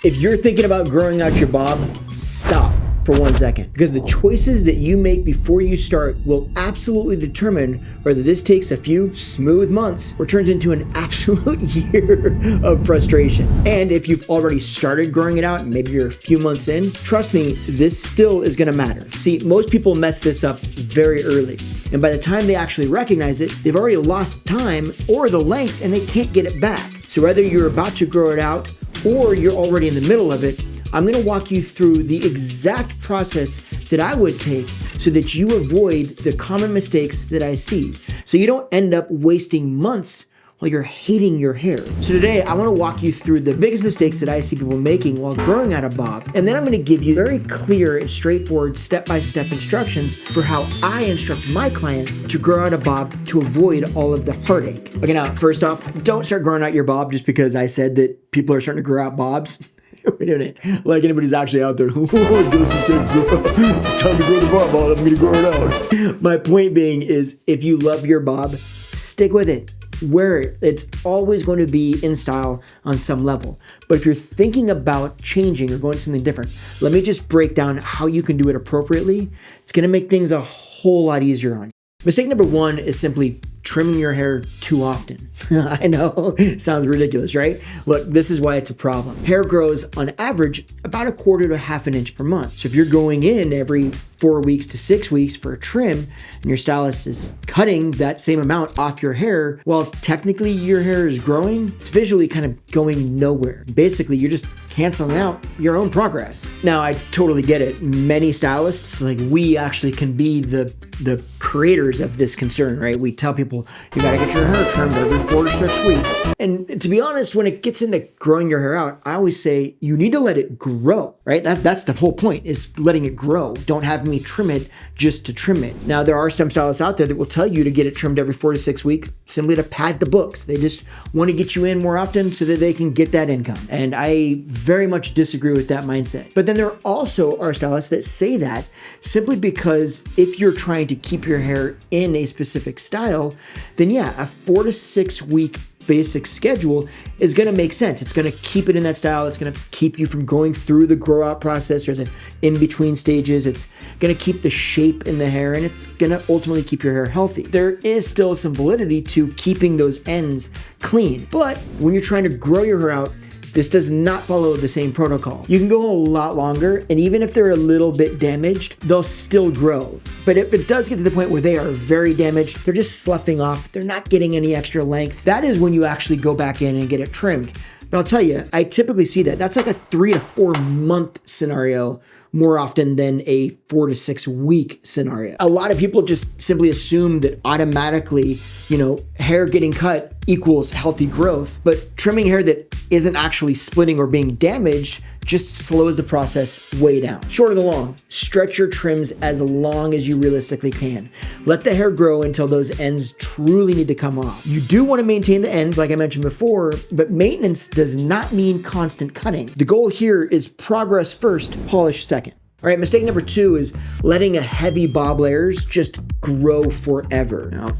If you're thinking about growing out your bob, stop for 1 second, because the choices that you make before you start will absolutely determine whether this takes a few smooth months or turns into an absolute year of frustration. And if you've already started growing it out and maybe you're a few months in, trust me, this still is gonna matter. See, most people mess this up very early, and by the time they actually recognize it, they've already lost time or the length and they can't get it back. So whether you're about to grow it out or you're already in the middle of it, I'm gonna walk you through the exact process that I would take so that you avoid the common mistakes that I see, so you don't end up wasting months while you're hating your hair. So today, I wanna walk you through the biggest mistakes that I see people making while growing out a bob, and then I'm gonna give you very clear and straightforward step-by-step instructions for how I instruct my clients to grow out a bob to avoid all of the heartache. Okay, now, first off, don't start growing out your bob just because I said that people are starting to grow out bobs. Wait a minute, like anybody's actually out there, Justin said, time to grow the bob out, I'm gonna grow it out. My point being is, if you love your bob, stick with it. Wear it. It's always going to be in style on some level. But if you're thinking about changing or going to something different, let me just break down how you can do it appropriately. It's gonna make things a whole lot easier on you. Mistake number one is simply trimming your hair too often. I know, sounds ridiculous, right? Look, this is why it's a problem. Hair grows on average about 1/4 to 1/2 an inch per month. So if you're going in every 4 weeks to 6 weeks for a trim and your stylist is cutting that same amount off your hair, well, technically your hair is growing, it's visually kind of going nowhere. Basically, you're just canceling out your own progress. Now, I totally get it. Many stylists, like we actually can be the creators of this concern, right? We tell people, you gotta get your hair trimmed every 4 to 6 weeks. And to be honest, when it gets into growing your hair out, I always say you need to let it grow, right? That's the whole point, is letting it grow. Don't have me trim it just to trim it. Now, there are some stylists out there that will tell you to get it trimmed every 4 to 6 weeks simply to pad the books. They just want to get you in more often so that they can get that income. And I very much disagree with that mindset. But then there also are stylists that say that simply because if you're trying to keep your hair in a specific style, then yeah, a 4 to 6 week basic schedule is going to make sense. It's going to keep it in that style. It's going to keep you from going through the grow out process or the in-between stages. It's going to keep the shape in the hair, and it's going to ultimately keep your hair healthy. There is still some validity to keeping those ends clean, but when you're trying to grow your hair out, this does not follow the same protocol. You can go a lot longer, and even if they're a little bit damaged, they'll still grow. But if it does get to the point where they are very damaged, they're just sloughing off, they're not getting any extra length, that is when you actually go back in and get it trimmed. But I'll tell you, I typically see that. That's like a 3 to 4 month scenario more often than a 4 to 6 week scenario. A lot of people just simply assume that automatically, hair getting cut equals healthy growth, but trimming hair that isn't actually splitting or being damaged just slows the process way down. Short of the long, stretch your trims as long as you realistically can. Let the hair grow until those ends truly need to come off. You do want to maintain the ends, like I mentioned before, but maintenance does not mean constant cutting. The goal here is progress first, polish second. All right, mistake number 2 is letting a heavy bob layers just grow forever. Now,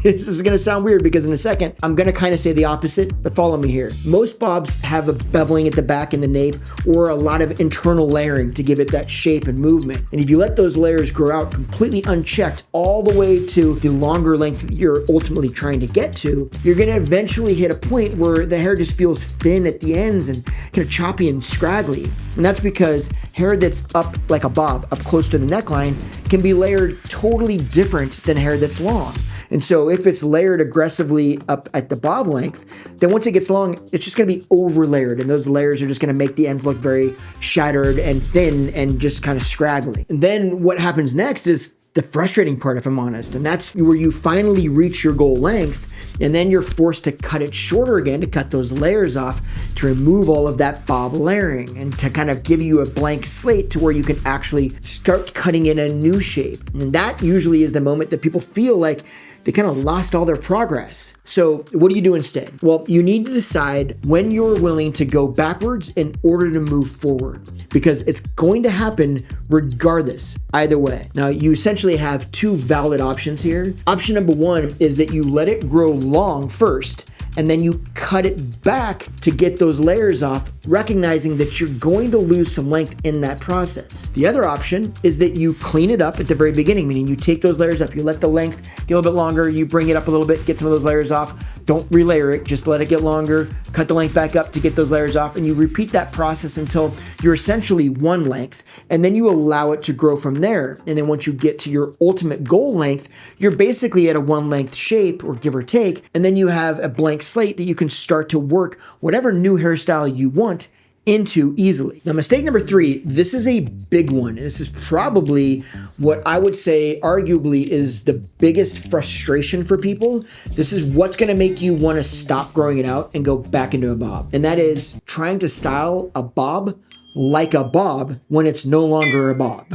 this is gonna sound weird because in a second, I'm gonna kind of say the opposite, but follow me here. Most bobs have a beveling at the back in the nape or a lot of internal layering to give it that shape and movement. And if you let those layers grow out completely unchecked all the way to the longer length that you're ultimately trying to get to, you're gonna eventually hit a point where the hair just feels thin at the ends and kind of choppy and scraggly. And that's because hair that's up like a bob, up close to the neckline, can be layered totally different than hair that's long. And so if it's layered aggressively up at the bob length, then once it gets long, it's just gonna be over layered, and those layers are just gonna make the ends look very shattered and thin and just kind of scraggly. And then what happens next is the frustrating part, if I'm honest, and that's where you finally reach your goal length, and then you're forced to cut it shorter again to cut those layers off to remove all of that bob layering and to kind of give you a blank slate to where you can actually start cutting in a new shape. And that usually is the moment that people feel like they kind of lost all their progress. So what do you do instead? Well, you need to decide when you're willing to go backwards in order to move forward, because it's going to happen regardless, either way. Now, you essentially have two valid options here. Option number one is that you let it grow long first, and then you cut it back to get those layers off, recognizing that you're going to lose some length in that process. The other option is that you clean it up at the very beginning, meaning you take those layers up, you let the length get a little bit longer, you bring it up a little bit, get some of those layers off, don't relayer it, just let it get longer, cut the length back up to get those layers off, and you repeat that process until you're essentially one length, and then you allow it to grow from there. And then once you get to your ultimate goal length, you're basically at a one length shape, or give or take, and then you have a blank slate that you can start to work whatever new hairstyle you want into easily. Now, mistake number three, this is a big one. This is probably what I would say arguably is the biggest frustration for people. This is what's going to make you want to stop growing it out and go back into a bob. And that is trying to style a bob like a bob when it's no longer a bob.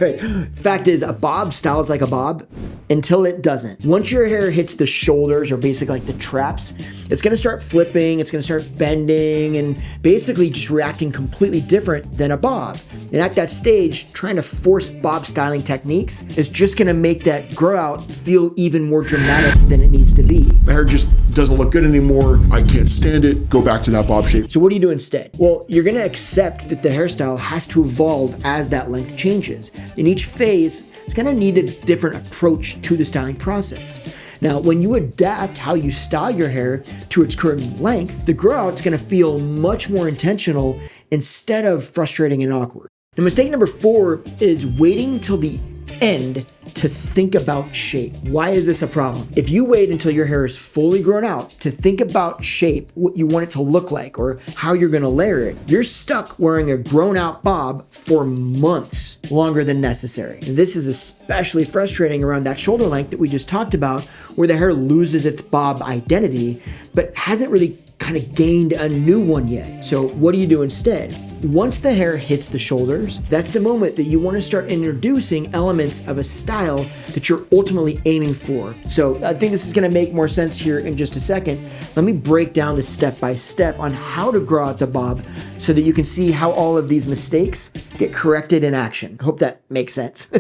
Right. Fact is, a bob styles like a bob until it doesn't. Once your hair hits the shoulders, or basically like the traps, it's going to start flipping, it's going to start bending, and basically just reacting completely different than a bob. And at that stage, trying to force bob styling techniques is just going to make that grow out feel even more dramatic than it needs to be. My hair just doesn't look good anymore. I can't stand it. Go back to that bob shape. So what do you do instead? Well, you're going to accept that the hairstyle has to evolve as that length changes. In each phase, it's going to need a different approach to the styling process. Now, when you adapt how you style your hair to its current length, the grow out's going to feel much more intentional instead of frustrating and awkward. Now, mistake number four is waiting till the end to think about shape. Why is this a problem? If you wait until your hair is fully grown out to think about shape, what you want it to look like, or how you're going to layer it, you're stuck wearing a grown out bob for months longer than necessary. And this is especially frustrating around that shoulder length that we just talked about, where the hair loses its bob identity, but hasn't really kind of gained a new one yet. So what do you do instead? Once the hair hits the shoulders, that's the moment that you want to start introducing elements of a style that you're ultimately aiming for. So I think this is going to make more sense here in just a second. Let me break down this step by step on how to grow out the bob so that you can see how all of these mistakes get corrected in action. I hope that makes sense.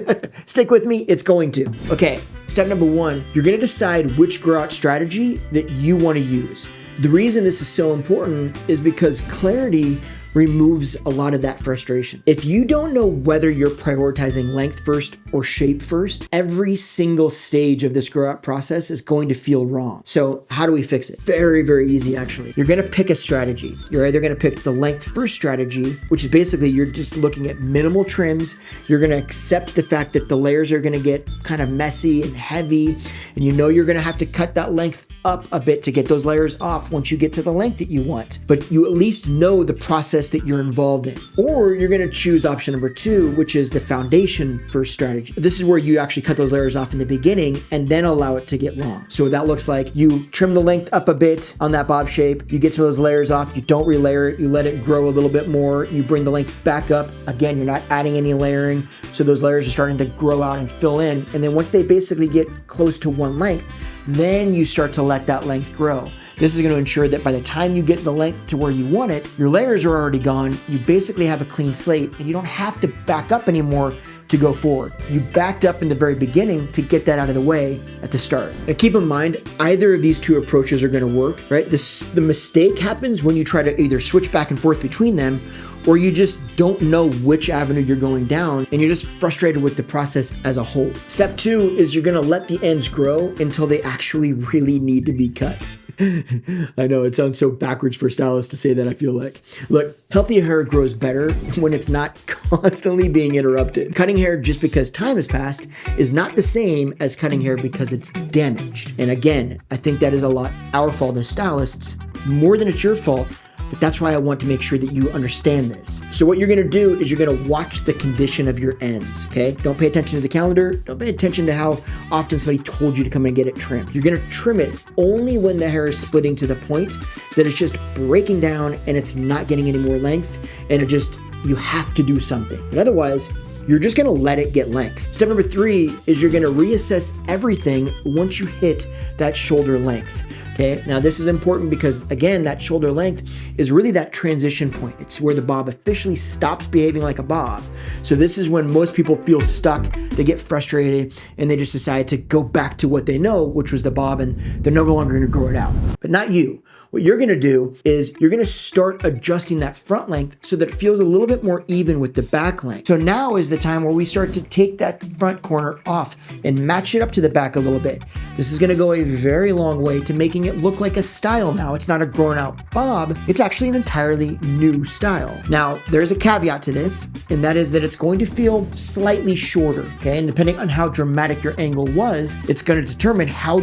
Stick with me, it's going to. Okay, step number one, you're going to decide which grow out strategy that you want to use. The reason this is so important is because clarity removes a lot of that frustration. If you don't know whether you're prioritizing length first or shape first, every single stage of this grow out process is going to feel wrong. So how do we fix it? Very, very easy actually. You're gonna pick a strategy. You're either gonna pick the length first strategy, which is basically you're just looking at minimal trims. You're gonna accept the fact that the layers are gonna get kind of messy and heavy, and you know you're gonna have to cut that length up a bit to get those layers off once you get to the length that you want. But you at least know the process that you're involved in. Or you're gonna choose option number two, which is the foundation first strategy. This is where you actually cut those layers off in the beginning and then allow it to get long. So that looks like you trim the length up a bit on that bob shape, you get some of those layers off, you don't relayer it, you let it grow a little bit more, you bring the length back up. Again, you're not adding any layering, so those layers are starting to grow out and fill in. And then once they basically get close to one length, then you start to let that length grow. This is going to ensure that by the time you get the length to where you want it, your layers are already gone, you basically have a clean slate, and you don't have to back up anymore to go forward. You backed up in the very beginning to get that out of the way at the start. Now keep in mind, either of these two approaches are going to work, right? The mistake happens when you try to either switch back and forth between them, or you just don't know which avenue you're going down and you're just frustrated with the process as a whole. Step two is you're gonna let the ends grow until they actually really need to be cut. I know it sounds so backwards for stylists to say that, I feel like. Look, healthy hair grows better when it's not constantly being interrupted. Cutting hair just because time has passed is not the same as cutting hair because it's damaged. And again, I think that is a lot our fault as stylists, more than it's your fault. But that's why I want to make sure that you understand this. So what you're gonna do is you're gonna watch the condition of your ends, okay? Don't pay attention to the calendar. Don't pay attention to how often somebody told you to come and get it trimmed. You're gonna trim it only when the hair is splitting to the point that it's just breaking down and it's not getting any more length, and you have to do something. And otherwise, you're just gonna let it get length. Step number 3 is you're gonna reassess everything once you hit that shoulder length. Okay, now this is important because again, that shoulder length is really that transition point. It's where the bob officially stops behaving like a bob. So this is when most people feel stuck, they get frustrated, and they just decide to go back to what they know, which was the bob, and they're no longer gonna grow it out. But not you. What you're gonna do is you're gonna start adjusting that front length so that it feels a little bit more even with the back length. So now is the time where we start to take that front corner off and match it up to the back a little bit. This is gonna go a very long way to making it look like a style now. It's not a grown out bob, it's actually an entirely new style. Now, there's a caveat to this, and that is that it's going to feel slightly shorter, okay? And depending on how dramatic your angle was, it's gonna determine how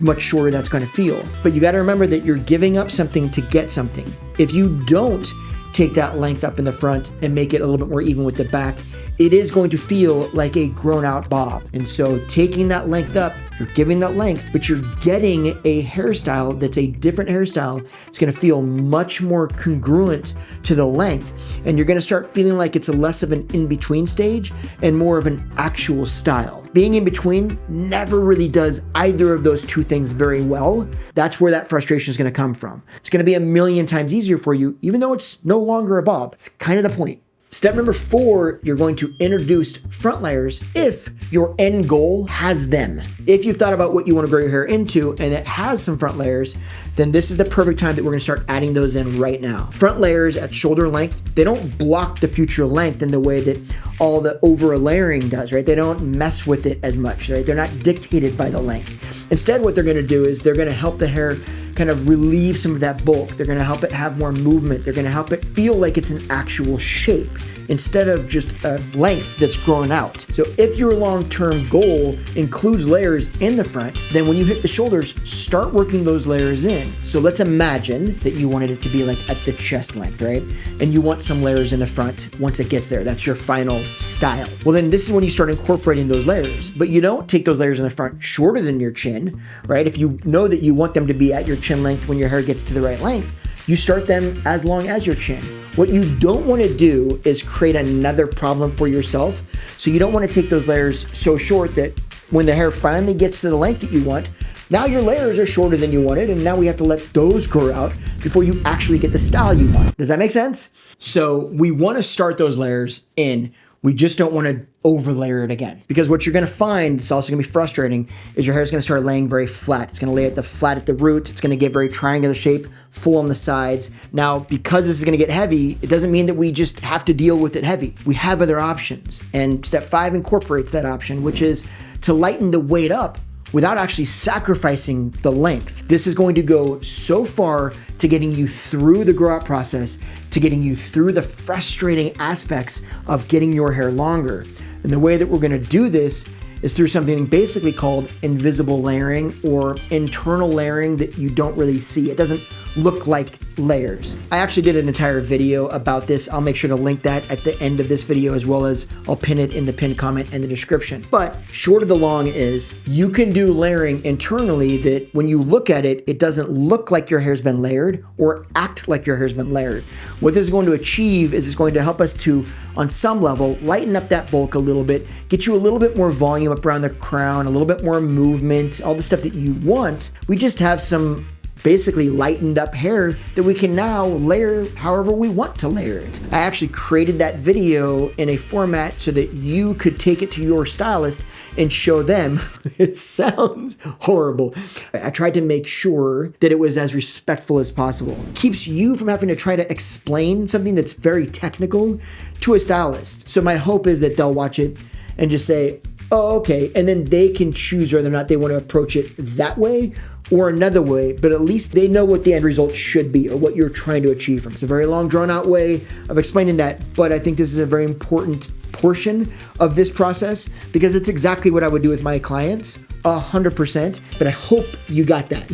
much shorter that's going to feel. But you got to remember that you're giving up something to get something. If you don't take that length up in the front and make it a little bit more even with the back, it is going to feel like a grown out bob. And so taking that length up, you're giving that length, but you're getting a hairstyle that's a different hairstyle. It's gonna feel much more congruent to the length. And you're gonna start feeling like it's a less of an in-between stage and more of an actual style. Being in between never really does either of those two things very well. That's where that frustration is gonna come from. It's gonna be a million times easier for you, even though it's no longer a bob. It's kind of the point. Step number 4, you're going to introduce front layers if your end goal has them. If you've thought about what you want to grow your hair into and it has some front layers, then this is the perfect time that we're going to start adding those in right now. Front layers at shoulder length, they don't block the future length in the way that all the over layering does, right? They don't mess with it as much, right? They're not dictated by the length. Instead, what they're going to do is they're going to help the hair kind of relieve some of that bulk. They're going to help it have more movement. They're going to help it feel like it's an actual shape instead of just a length that's growing out. So if your long-term goal includes layers in the front, then when you hit the shoulders, start working those layers in. So let's imagine that you wanted it to be like at the chest length, right? And you want some layers in the front once it gets there. That's your final style. Well, then this is when you start incorporating those layers. But you don't take those layers in the front shorter than your chin, right? If you know that you want them to be at your chin length when your hair gets to the right length, you start them as long as your chin. What you don't want to do is create another problem for yourself. So you don't want to take those layers so short that when the hair finally gets to the length that you want, now your layers are shorter than you wanted, and now we have to let those grow out before you actually get the style you want. Does that make sense? So we want to start those layers in. We just don't want to overlayer it again, because what you're going to find, it's also going to be frustrating, is your hair is going to start laying very flat. It's going to lay at the flat at the root. It's going to get very triangular shape, full on the sides. Now, because this is going to get heavy, it doesn't mean that we just have to deal with it heavy. We have other options. And step 5 incorporates that option, which is to lighten the weight up without actually sacrificing the length. This is going to go so far to getting you through the grow out process, to getting you through the frustrating aspects of getting your hair longer. And the way that we're gonna do this is through something basically called invisible layering, or internal layering that you don't really see. It doesn't look like layers. I actually did an entire video about this. I'll make sure to link that at the end of this video, as well as I'll pin it in the pinned comment and the description. But short of the long is, you can do layering internally that when you look at it, it doesn't look like your hair's been layered or act like your hair's been layered. What this is going to achieve is it's going to help us to, on some level, lighten up that bulk a little bit, get you a little bit more volume up around the crown, a little bit more movement, all the stuff that you want. We just have some basically lightened up hair that we can now layer however we want to layer it. I actually created that video in a format so that you could take it to your stylist and show them. It sounds horrible. I tried to make sure that it was as respectful as possible. It keeps you from having to try to explain something that's very technical to a stylist. So my hope is that they'll watch it and just say, oh, okay, and then they can choose whether or not they want to approach it that way or another way, but at least they know what the end result should be or what you're trying to achieve from it. It's a very long, drawn-out way of explaining that, but I think this is a very important portion of this process because it's exactly what I would do with my clients, 100%, but I hope you got that.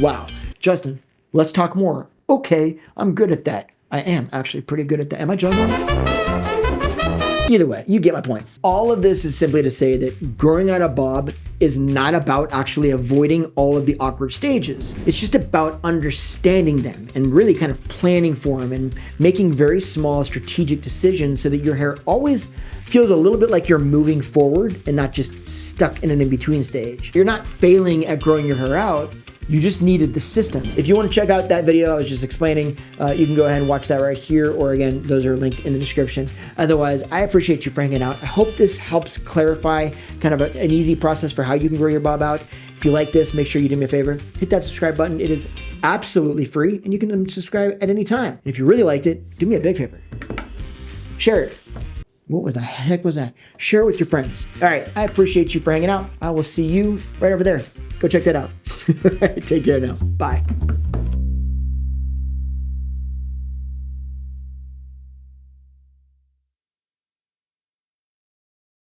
Wow. Justin, let's talk more. Okay, I'm good at that. I am actually pretty good at that. Am I juggling? Either way, you get my point. All of this is simply to say that growing out a bob is not about actually avoiding all of the awkward stages. It's just about understanding them and really kind of planning for them and making very small strategic decisions so that your hair always feels a little bit like you're moving forward and not just stuck in an in-between stage. You're not failing at growing your hair out. You just needed the system. If you want to check out that video I was just explaining, you can go ahead and watch that right here, or again, those are linked in the description. Otherwise, I appreciate you for hanging out. I hope this helps clarify kind of an easy process for how you can grow your bob out. If you like this, make sure you do me a favor, hit that subscribe button. It is absolutely free, and you can unsubscribe at any time. And if you really liked it, do me a big favor. Share it. What the heck was that? Share it with your friends. All right, I appreciate you for hanging out. I will see you right over there. Go check that out. Take care now. Bye.